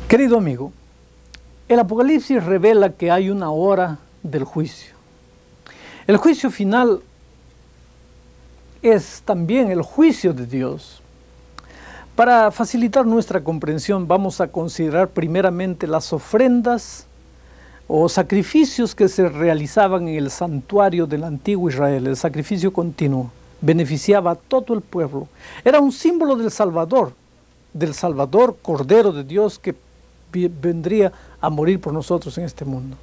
Querido amigo, el Apocalipsis revela que hay una hora del juicio. El juicio final es también el juicio de Dios. Para facilitar nuestra comprensión, vamos a considerar primeramente las ofrendas o sacrificios que se realizaban en el santuario del antiguo Israel. El sacrificio continuo beneficiaba a todo el pueblo. Era un símbolo del Salvador Cordero de Dios que vendría a morir por nosotros en este mundo.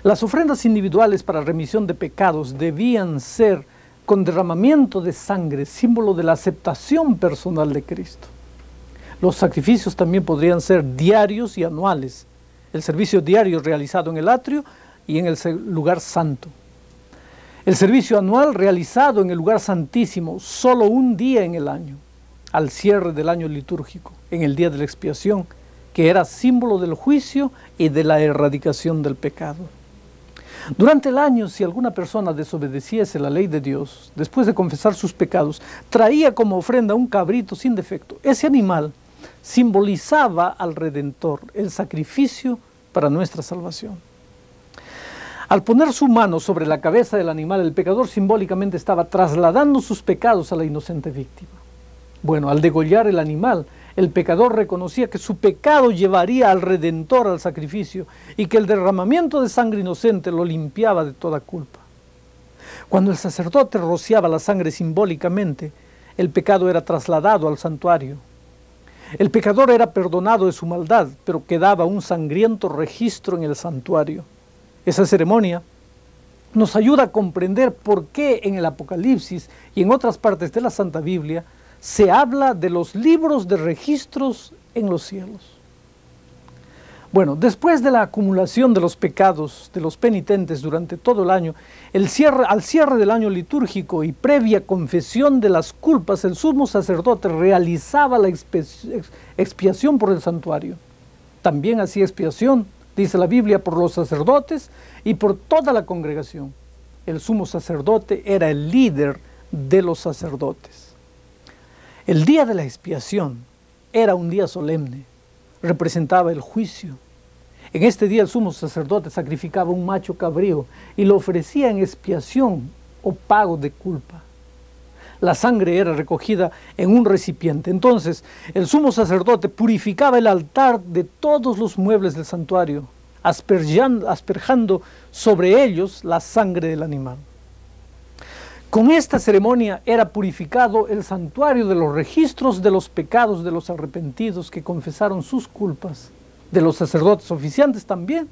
Las ofrendas individuales para remisión de pecados debían ser con derramamiento de sangre, símbolo de la aceptación personal de Cristo. Los sacrificios también podrían ser diarios y anuales. El servicio diario realizado en el atrio y en el lugar santo. El servicio anual realizado en el lugar santísimo solo un día en el año, al cierre del año litúrgico, en el día de la expiación, que era símbolo del juicio y de la erradicación del pecado. Durante el año, si alguna persona desobedeciese la ley de Dios, después de confesar sus pecados, traía como ofrenda un cabrito sin defecto. Ese animal simbolizaba al Redentor, el sacrificio para nuestra salvación. Al poner su mano sobre la cabeza del animal, el pecador simbólicamente estaba trasladando sus pecados a la inocente víctima. Bueno, al degollar el animal, el pecador reconocía que su pecado llevaría al Redentor al sacrificio y que el derramamiento de sangre inocente lo limpiaba de toda culpa. Cuando el sacerdote rociaba la sangre simbólicamente, el pecado era trasladado al santuario. El pecador era perdonado de su maldad, pero quedaba un sangriento registro en el santuario. Esa ceremonia nos ayuda a comprender por qué en el Apocalipsis y en otras partes de la Santa Biblia se habla de los libros de registros en los cielos. Bueno, después de la acumulación de los pecados de los penitentes durante todo el año, al cierre del año litúrgico y previa confesión de las culpas, el sumo sacerdote realizaba la expiación por el santuario. También hacía expiación, dice la Biblia, por los sacerdotes y por toda la congregación. El sumo sacerdote era el líder de los sacerdotes. El día de la expiación era un día solemne, representaba el juicio. En este día el sumo sacerdote sacrificaba un macho cabrío y lo ofrecía en expiación o pago de culpa. La sangre era recogida en un recipiente. Entonces el sumo sacerdote purificaba el altar de todos los muebles del santuario, asperjando sobre ellos la sangre del animal. Con esta ceremonia era purificado el santuario de los registros de los pecados de los arrepentidos que confesaron sus culpas, de los sacerdotes oficiantes también,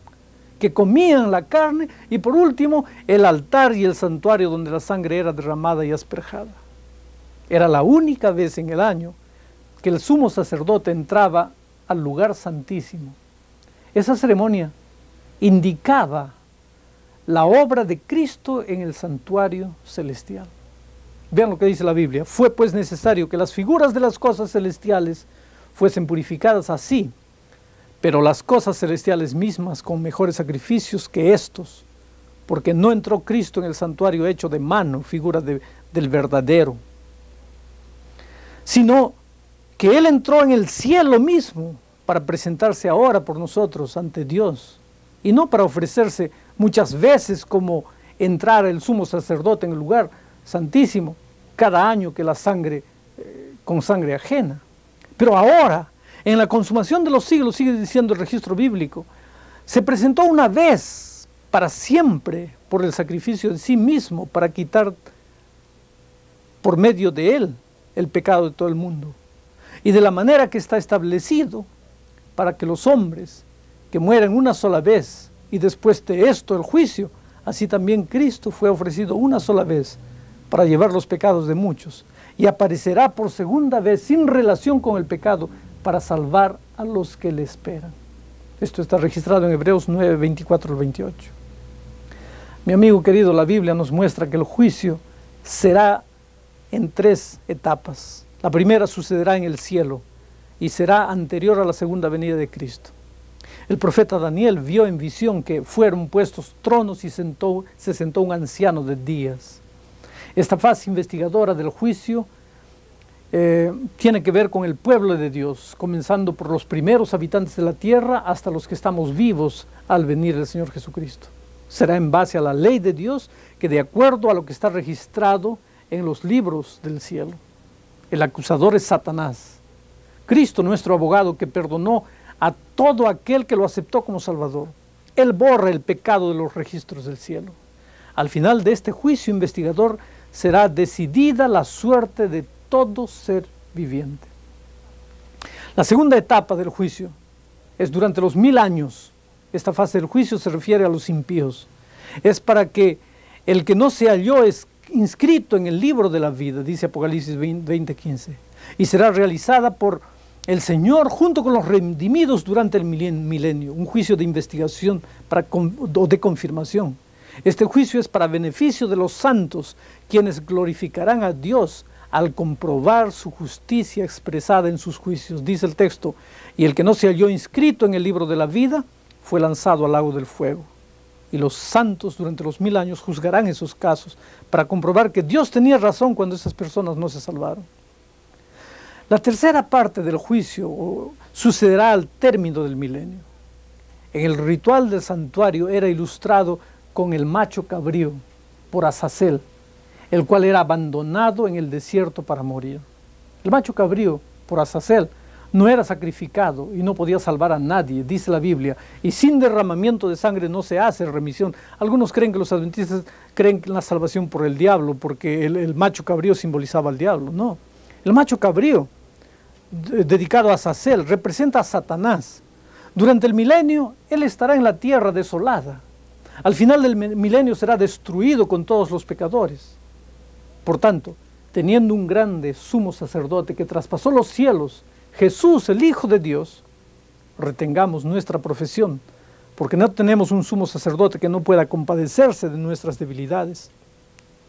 que comían la carne, y por último el altar y el santuario donde la sangre era derramada y asperjada. Era la única vez en el año que el sumo sacerdote entraba al lugar santísimo. Esa ceremonia indicaba la obra de Cristo en el santuario celestial. Vean lo que dice la Biblia. Fue pues necesario que las figuras de las cosas celestiales fuesen purificadas así, pero las cosas celestiales mismas con mejores sacrificios que estos, porque no entró Cristo en el santuario hecho de mano, figura del verdadero, sino que Él entró en el cielo mismo para presentarse ahora por nosotros ante Dios, y no para ofrecerse muchas veces como entrar el sumo sacerdote en el lugar santísimo cada año que la sangre, con sangre ajena. Pero ahora, en la consumación de los siglos, sigue diciendo el registro bíblico, se presentó una vez para siempre por el sacrificio de sí mismo para quitar por medio de él el pecado de todo el mundo. Y de la manera que está establecido para que los hombres que mueren una sola vez y después de esto el juicio, así también Cristo fue ofrecido una sola vez para llevar los pecados de muchos y aparecerá por segunda vez sin relación con el pecado para salvar a los que le esperan. Esto está registrado en Hebreos 9, 24 al 28. Mi amigo querido, la Biblia nos muestra que el juicio será en 3 etapas. La primera sucederá en el cielo y será anterior a la segunda venida de Cristo. El profeta Daniel vio en visión que fueron puestos tronos y se sentó un anciano de días. Esta fase investigadora del juicio tiene que ver con el pueblo de Dios, comenzando por los primeros habitantes de la tierra hasta los que estamos vivos al venir el Señor Jesucristo. Será en base a la ley de Dios, que de acuerdo a lo que está registrado en los libros del cielo. El acusador es Satanás. Cristo, nuestro abogado, que perdonó a todo aquel que lo aceptó como Salvador. Él borra el pecado de los registros del cielo. Al final de este juicio investigador será decidida la suerte de todo ser viviente. La segunda etapa del juicio es durante los 1000 años. Esta fase del juicio se refiere a los impíos. Es para que el que no se halló es inscrito en el libro de la vida, dice Apocalipsis 20:15, y será realizada por el Señor junto con los redimidos durante el milenio, un juicio de investigación o de confirmación. Este juicio es para beneficio de los santos, quienes glorificarán a Dios al comprobar su justicia expresada en sus juicios. Dice el texto, y el que no se halló inscrito en el libro de la vida fue lanzado al lago del fuego. Y los santos durante los 1000 años juzgarán esos casos para comprobar que Dios tenía razón cuando esas personas no se salvaron. La tercera parte del juicio sucederá al término del milenio. En el ritual del santuario era ilustrado con el macho cabrío por Azazel, el cual era abandonado en el desierto para morir. El macho cabrío por Azazel no era sacrificado y no podía salvar a nadie, dice la Biblia, y sin derramamiento de sangre no se hace remisión. Algunos creen que los adventistas creen en la salvación por el diablo, porque el macho cabrío simbolizaba al diablo. No, el macho cabrío, dedicado a Azazel, representa a Satanás. Durante el milenio, él estará en la tierra desolada. Al final del milenio será destruido con todos los pecadores. Por tanto, teniendo un grande sumo sacerdote que traspasó los cielos, Jesús, el Hijo de Dios, retengamos nuestra profesión, porque no tenemos un sumo sacerdote que no pueda compadecerse de nuestras debilidades,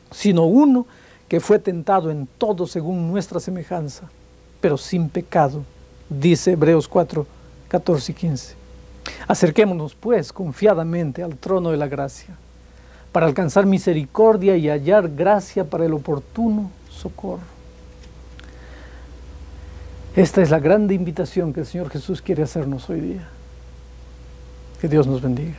sino uno que fue tentado en todo según nuestra semejanza, pero sin pecado, dice Hebreos 4, 14 y 15. Acerquémonos, pues, confiadamente al trono de la gracia, para alcanzar misericordia y hallar gracia para el oportuno socorro. Esta es la grande invitación que el Señor Jesús quiere hacernos hoy día. Que Dios nos bendiga.